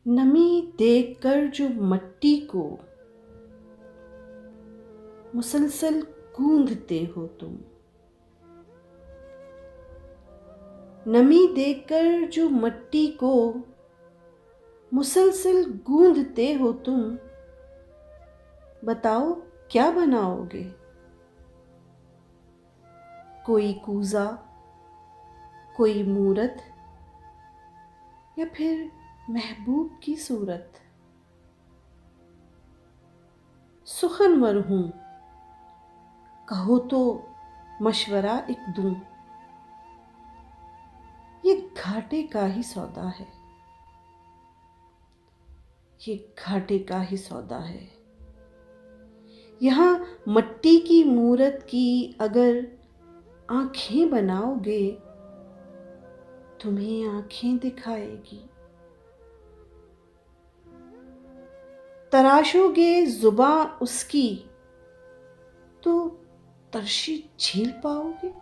नमी देखकर जो मट्टी को मुसलसल गूंथते हो तुम, नमी देखकर जो मट्टी को मुसलसल गूंथते हो तुम, बताओ क्या बनाओगे? कोई कूजा, कोई मूरत, या फिर महबूब की सूरत? सुखनवर हूं, कहो तो मशवरा एक दूं। ये घाटे का ही सौदा है, ये घाटे का ही सौदा है। यहां मट्टी की मूरत की अगर आंखें बनाओगे, तुम्हें आंखें दिखाएगी। तराशोगे जुबां उसकी, तो तरशी झील पाओगे।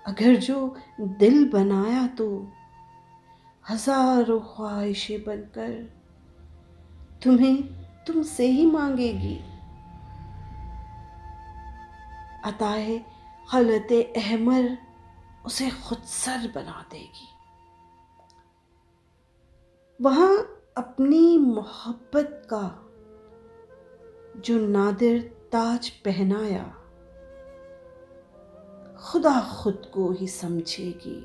अगर जो दिल बनाया तो हजारों ख्वाहिशें बनकर तुम्हें तुमसे ही मांगेगी। अताए खलते अहमर उसे खुद सर बना देगी। वहां अपनी मोहब्बत का जो नादिर ताज पहनाया, खुदा खुद को ही समझेगी।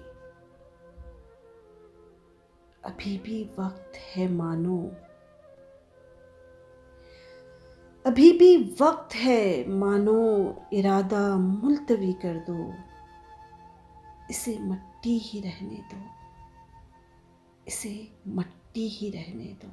अभी भी वक्त है मानो, अभी भी वक्त है मानो, इरादा मुलतवी कर दो। इसे मट्टी ही रहने दो, इसे मट्टी ही रहने दो।